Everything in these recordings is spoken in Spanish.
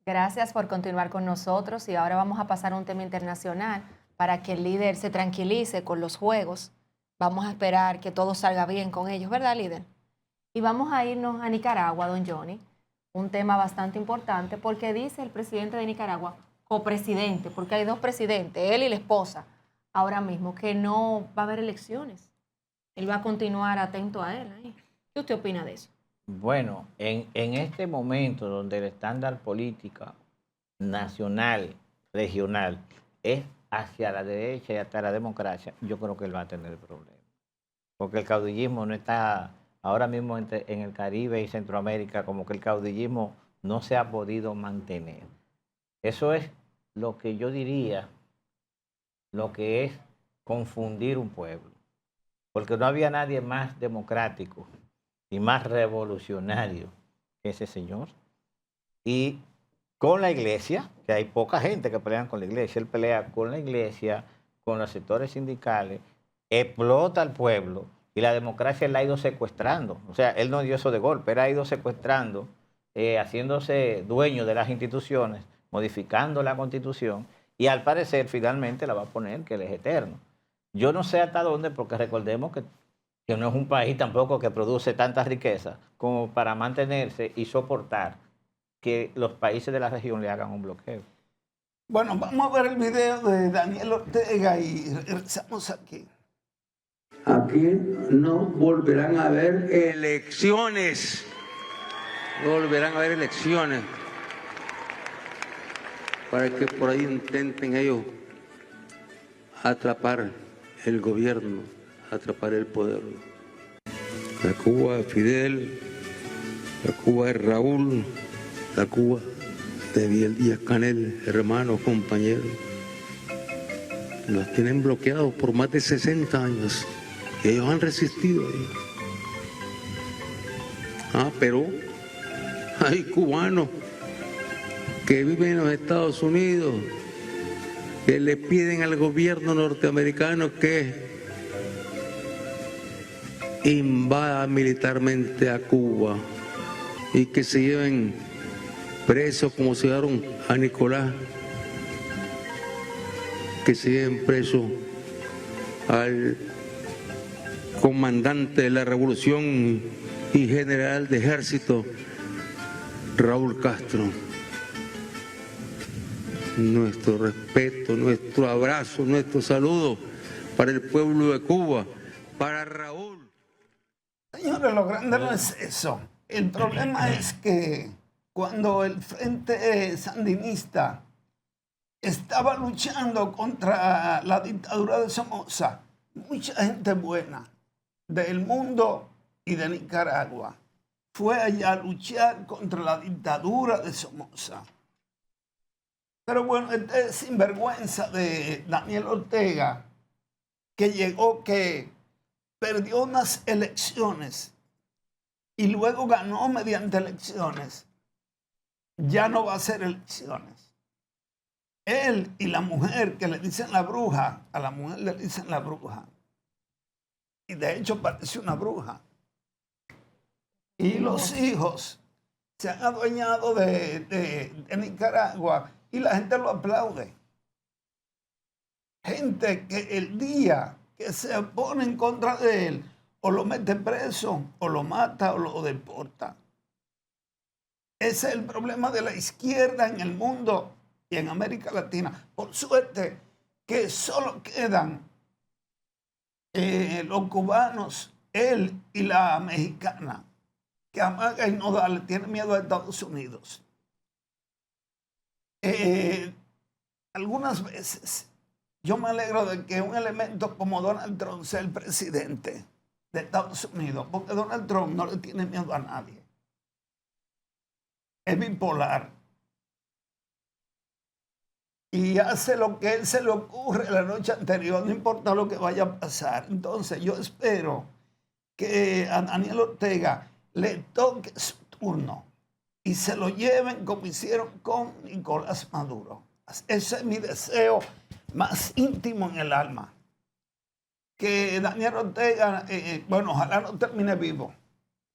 Gracias por continuar con nosotros y ahora vamos a pasar a un tema internacional para que el líder se tranquilice con los juegos. Vamos a esperar que todo salga bien con ellos, ¿verdad, líder? Y vamos a irnos a Nicaragua, don Johnny, un tema bastante importante porque dice el presidente de Nicaragua, copresidente, porque hay dos presidentes, él y la esposa, ahora mismo, que no va a haber elecciones. Él va a continuar atento a él ahí. ¿Qué usted opina de eso? Bueno, en este momento donde el estándar política nacional, regional, es hacia la derecha y hacia la democracia, yo creo que él va a tener problemas. Porque el caudillismo no está ahora mismo en el Caribe y Centroamérica, como que el caudillismo no se ha podido mantener. Eso es lo que yo diría, lo que es confundir un pueblo. Porque no había nadie más democrático y más revolucionario que ese señor. Y con la iglesia, que hay poca gente que pelea con la iglesia, él pelea con la iglesia, con los sectores sindicales, explota al pueblo y la democracia él la ha ido secuestrando. O sea, él no dio eso de golpe, él ha ido secuestrando, haciéndose dueño de las instituciones, modificando la constitución y al parecer finalmente la va a poner que él es eterno. Yo no sé hasta dónde, porque recordemos que no es un país tampoco que produce tanta riqueza como para mantenerse y soportar que los países de la región le hagan un bloqueo. Bueno, vamos a ver el video de Daniel Ortega y regresamos aquí. Aquí no volverán a haber elecciones. No volverán a haber elecciones. Para que por ahí intenten ellos atrapar el gobierno, atrapar el poder. La Cuba de Fidel, la Cuba de Raúl, la Cuba de Miguel Díaz-Canel, hermanos, compañeros. Los tienen bloqueados por más de 60 años y ellos han resistido ahí. Pero hay cubanos que viven en los Estados Unidos que le piden al gobierno norteamericano que invada militarmente a Cuba y que se lleven presos como se llevaron a Nicolás, que se lleven preso al comandante de la revolución y general de ejército Raúl Castro. Nuestro respeto, nuestro abrazo, nuestro saludo para el pueblo de Cuba, para Raúl. Señores, lo grande no es eso. El problema es que cuando el Frente Sandinista estaba luchando contra la dictadura de Somoza, mucha gente buena del mundo y de Nicaragua fue allá a luchar contra la dictadura de Somoza. Pero bueno, este sinvergüenza de Daniel Ortega, que llegó, que perdió unas elecciones y luego ganó mediante elecciones, ya no va a hacer elecciones. Él y la mujer, que le dicen la bruja, a la mujer le dicen la bruja. Y de hecho parece una bruja. Y los hijos se han adueñado de Nicaragua y la gente lo aplaude. Gente que el día que se pone en contra de él, o lo mete preso, o lo mata, o lo deporta. Ese es el problema de la izquierda en el mundo y en América Latina. Por suerte que solo quedan los cubanos, él y la mexicana, que amaga y no le tiene miedo a Estados Unidos. Algunas veces yo me alegro de que un elemento como Donald Trump sea el presidente de Estados Unidos, porque Donald Trump no le tiene miedo a nadie. Es bipolar. Y hace lo que a él se le ocurre la noche anterior, no importa lo que vaya a pasar. Entonces yo espero que a Daniel Ortega le toque su turno y se lo lleven como hicieron con Nicolás Maduro. Ese es mi deseo más íntimo en el alma. Que Daniel Ortega, bueno, ojalá no termine vivo.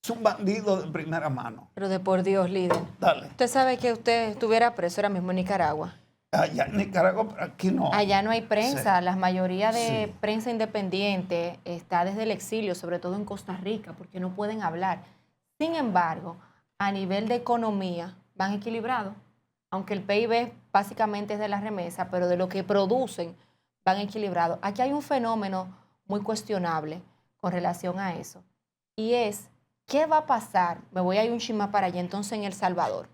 es un bandido de primera mano. Pero de por Dios, líder. Dale. Usted sabe que usted estuviera preso ahora mismo en Nicaragua. Allá en Nicaragua, pero aquí no. Allá no hay prensa, Sí. la mayoría de Sí. prensa independiente está desde el exilio, sobre todo en Costa Rica, porque no pueden hablar. Sin embargo, a nivel de economía van equilibrados, aunque el PIB básicamente es de la remesa, pero de lo que producen van equilibrados. Aquí hay un fenómeno muy cuestionable con relación a eso, y es, ¿qué va a pasar? Me voy a ir un chisma para allá, entonces en El Salvador,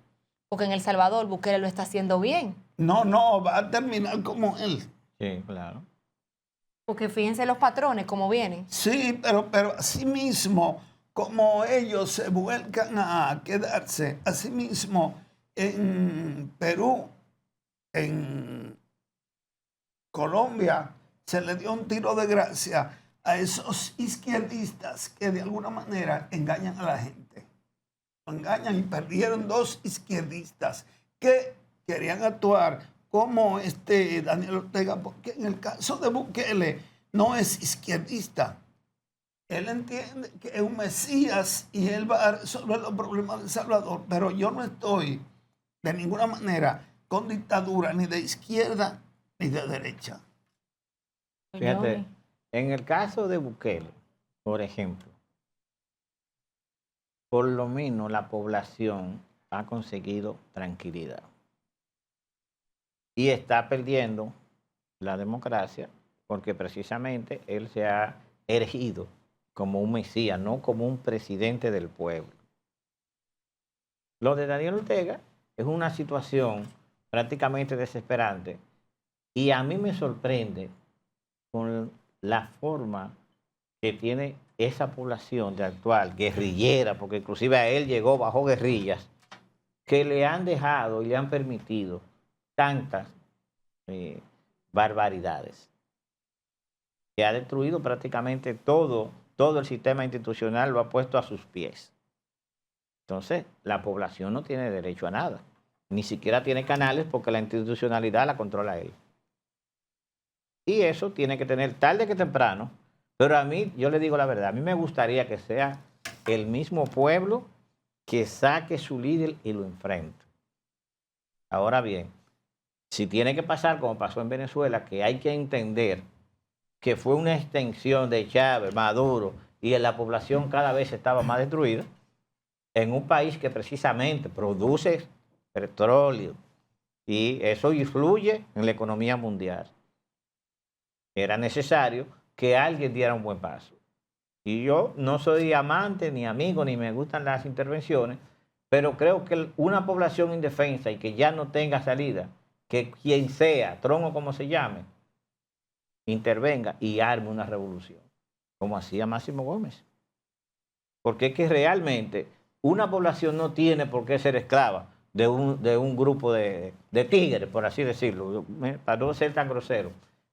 porque en El Salvador Bukele lo está haciendo bien. No, va a terminar como él. Sí, claro. Porque fíjense los patrones, cómo vienen. Sí, pero así mismo, como ellos se vuelcan a quedarse, así mismo en Perú, en Colombia, se le dio un tiro de gracia a esos izquierdistas que de alguna manera engañan a la gente. Lo engañan y perdieron 2 izquierdistas que querían actuar como Daniel Ortega, porque en el caso de Bukele no es izquierdista. Él entiende que es un mesías y él va a resolver los problemas de El Salvador, pero yo no estoy de ninguna manera con dictadura ni de izquierda ni de derecha. Fíjate, en el caso de Bukele, por ejemplo, por lo menos la población ha conseguido tranquilidad y está perdiendo la democracia porque precisamente él se ha erigido como un mesías, no como un presidente del pueblo. Lo de Daniel Ortega es una situación prácticamente desesperante y a mí me sorprende con la forma que tiene esa población de actual, guerrillera, porque inclusive a él llegó bajo guerrillas, que le han dejado y le han permitido tantas barbaridades, que ha destruido prácticamente todo el sistema institucional, lo ha puesto a sus pies. Entonces, la población no tiene derecho a nada, ni siquiera tiene canales porque la institucionalidad la controla él. Y eso tiene que tener tarde que temprano, pero a mí, yo le digo la verdad, a mí me gustaría que sea el mismo pueblo que saque su líder y lo enfrente. Ahora bien, si tiene que pasar como pasó en Venezuela, que hay que entender que fue una extensión de Chávez, Maduro, y en la población cada vez estaba más destruida, en un país que precisamente produce petróleo y eso influye en la economía mundial. Era necesario que alguien diera un buen paso. Y yo no soy amante ni amigo, ni me gustan las intervenciones, pero creo que una población indefensa y que ya no tenga salida, que quien sea, Trump o como se llame, intervenga y arme una revolución, como hacía Máximo Gómez. Porque es que realmente una población no tiene por qué ser esclava de un grupo de tigres, por así decirlo, para no ser tan grosero,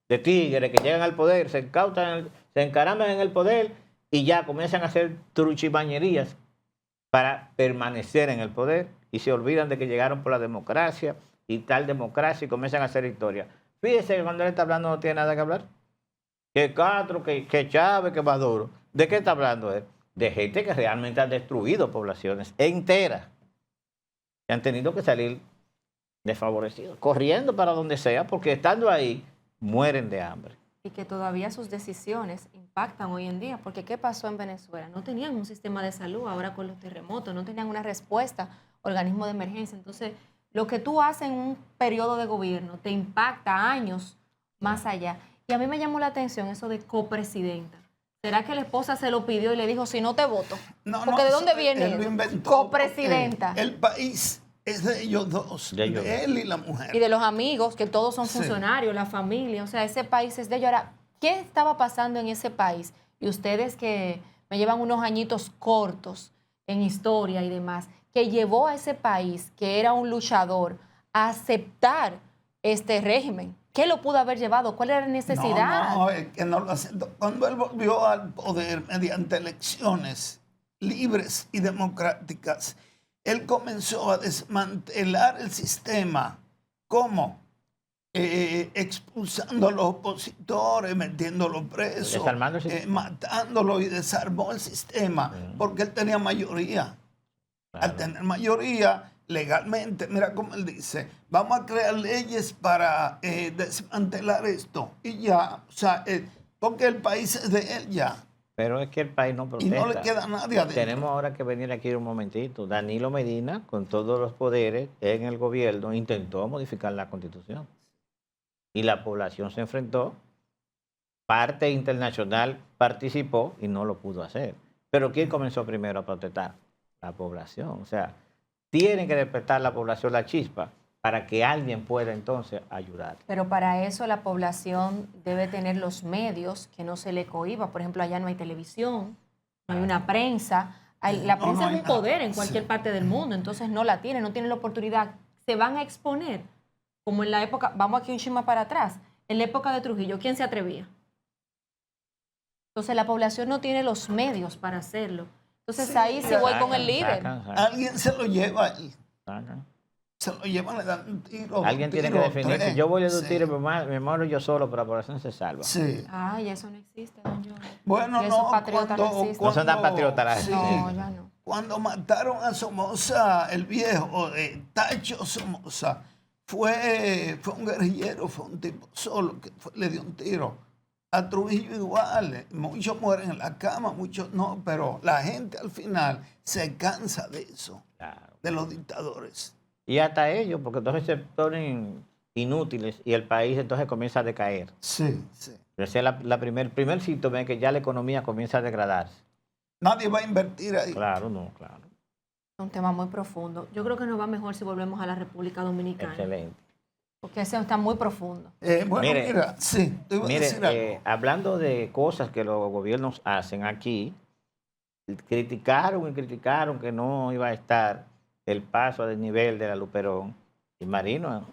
de tigres que llegan al poder, se incautan, se encaraman en el poder y ya comienzan a hacer truchibañerías para permanecer en el poder y se olvidan de que llegaron por la democracia y tal democracia y comienzan a hacer historia. Fíjese que cuando él está hablando no tiene nada que hablar. Que Castro, que Chávez, que Maduro. ¿De qué está hablando él? De gente que realmente ha destruido poblaciones enteras, que han tenido que salir desfavorecidos, corriendo para donde sea, porque estando ahí mueren de hambre. Y que todavía sus decisiones impactan hoy en día, porque ¿qué pasó en Venezuela? No tenían un sistema de salud ahora con los terremotos, no tenían una respuesta, organismo de emergencia. Entonces, lo que tú haces en un periodo de gobierno te impacta años más allá. Y a mí me llamó la atención eso de copresidenta. ¿Será que la esposa se lo pidió y le dijo, si no te voto? No, Porque ¿de dónde eso viene él lo eso? inventó, Copresidenta. porque el país es de ellos dos, de él y la mujer. Y de los amigos, que todos son Sí. funcionarios, la familia, o sea, ese país es de ellos. Ahora, ¿qué estaba pasando en ese país? Y ustedes que me llevan unos añitos cortos en historia y demás, que llevó a ese país, que era un luchador, a aceptar este régimen. ¿Qué lo pudo haber llevado? ¿Cuál era la necesidad? No, es que no lo aceptó. Cuando él volvió al poder mediante elecciones libres y democráticas, él comenzó a desmantelar el sistema. ¿Cómo? expulsando a los opositores, metiéndolos presos, Desarmando el sistema. matándolos, y desarmó el sistema porque él tenía mayoría. Claro. Al tener mayoría, legalmente, mira cómo él dice, vamos a crear leyes para desmantelar esto. Y ya, o sea, porque el país es de él ya. Pero es que el país no Y protesta. no le queda a nadie adentro. Tenemos ahora que venir aquí un momentito. Danilo Medina, con todos los poderes en el gobierno, intentó modificar la Constitución. Y la población se enfrentó. Parte internacional participó y no lo pudo hacer. Pero ¿quién comenzó primero a protestar? La población. O sea, tiene que despertar la población la chispa para que alguien pueda entonces ayudar. Pero para eso la población debe tener los medios que no se le cohíba. Por ejemplo, allá no hay televisión, no hay una prensa. La No, prensa no es hay un poder nada. en cualquier Sí. parte del mundo, entonces no la tienen, no tienen la oportunidad. Se van a exponer, como en la época, vamos aquí un chisme para atrás, en la época de Trujillo, ¿quién se atrevía? Entonces la población no tiene los medios para hacerlo. Entonces Sí, ahí se voy con el Sacan, líder. sacan. Alguien se lo lleva a él. Se lo llevan, le dan un tiro. Alguien un tiene que tiro, definirse. tres. Yo voy a dar un Sí. tiro, me muero yo solo, pero la población se salva. Sí. Ay, eso no existe, don John. Bueno, Esos no, patriotas no existen. No son tan patriotas la sí, gente. No, ya no. Cuando mataron a Somoza, el viejo, Tacho Somoza, fue un guerrillero, fue un tipo solo que le dio un tiro. A Trujillo igual, muchos mueren en la cama, muchos no, pero la gente al final se cansa de eso, Claro. de los dictadores. Y hasta ellos, porque entonces se ponen inútiles y el país entonces comienza a decaer. Sí, sí. Ese es el primer síntoma de que ya la economía comienza a degradarse. Nadie va a invertir ahí. Claro, no, claro. Es un tema muy profundo. Yo creo que nos va mejor si volvemos a la República Dominicana. Excelente. Porque ese está muy profundo. Bueno, Mire, mira, sí, te iba a decir algo. Mire, hablando de cosas que los gobiernos hacen aquí, criticaron que no iba a estar el paso a desnivel de la Luperón. Y Marino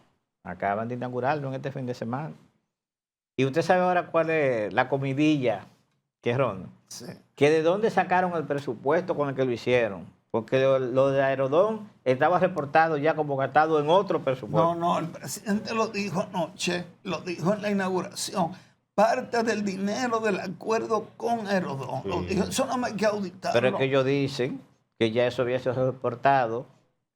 acaban de inaugurarlo en este fin de semana. Y usted sabe ahora cuál es la comidilla que ronda. Sí. Que de dónde sacaron el presupuesto con el que lo hicieron. Porque lo de Aerodón estaba reportado ya como gastado en otro presupuesto. No, el presidente lo dijo anoche, lo dijo en la inauguración. Parte del dinero del acuerdo con Aerodón. Lo Sí. dijo, eso no hay que auditarlo. Pero es que ellos dicen que ya eso había sido reportado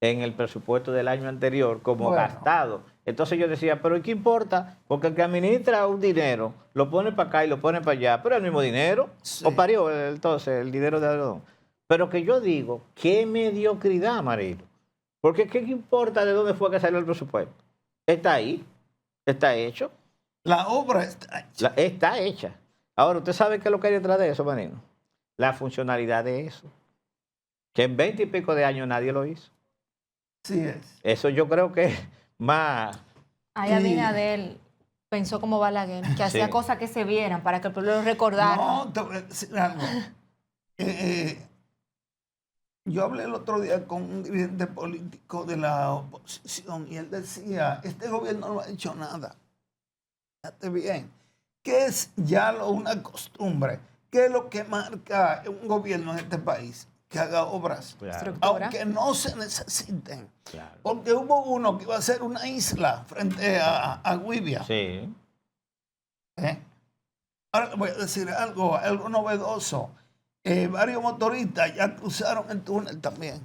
en el presupuesto del año anterior como Bueno. gastado. Entonces yo decía, pero ¿y qué importa? Porque el que administra un dinero lo pone para acá y lo pone para allá, pero es el mismo dinero. Sí. O parió entonces el dinero de Aerodón. Pero que yo digo, qué mediocridad, Marilo. Porque ¿qué importa de dónde fue que salió el presupuesto? Está ahí, está hecho, La obra está hecha. está hecha. Ahora, ¿usted sabe qué es lo que hay detrás de eso, Marino? La funcionalidad de eso. Que en 20 y pico de años nadie lo hizo. Sí es. Eso yo creo que es más... Ahí Abinadel pensó como Balaguer, que hacía cosas que se vieran para que el pueblo lo recordara. No, te voy a decir algo. Yo hablé el otro día con un dirigente político de la oposición y él decía, este gobierno no ha hecho nada. Fíjate bien, que es ya una costumbre. ¿Qué es lo que marca un gobierno en este país? Que haga obras, Claro, Estructura. aunque no se necesiten. claro. Porque hubo uno que iba a ser una isla frente a Guibia. Sí. ¿Eh? Ahora le voy a decir algo novedoso. Varios motoristas ya cruzaron el túnel también.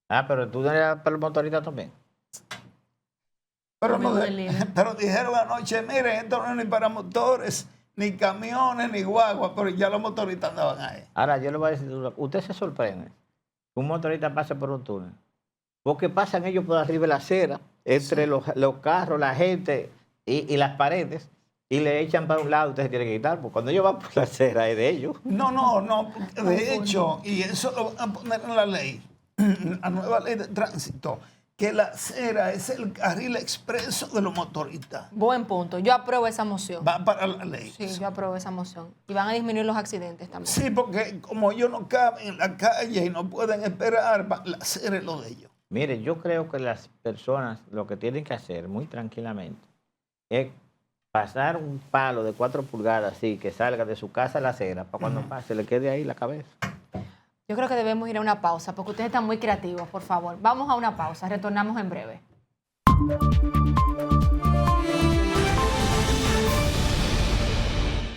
Ah, pero tú eres para el motorista también. Pero, Amigo del líder. pero dijeron anoche, miren, esto no es ni para motores, ni camiones, ni guaguas, pero ya los motoristas andaban ahí. Ahora, yo le voy a decir, usted se sorprende que un motorista pase por un túnel. Porque pasan ellos por arriba de la acera, entre los carros, la gente y las paredes, y le echan para un lado, usted se tiene que quitar, porque cuando ellos van por la acera es de ellos. No, porque de hecho, y eso lo van a poner en la ley, la nueva ley de tránsito, que la acera es el carril expreso de los motoristas. Buen punto. Yo apruebo esa moción. Va para la ley. Sí, yo apruebo esa moción. Y van a disminuir los accidentes también. Sí, porque como ellos no caben en la calle y no pueden esperar, la acera es lo de ellos. Mire, yo creo que las personas lo que tienen que hacer muy tranquilamente es pasar un palo de 4 pulgadas así, que salga de su casa a la acera, para cuando pase le quede ahí la cabeza. Yo creo que debemos ir a una pausa, porque ustedes están muy creativos, por favor. Vamos a una pausa, retornamos en breve.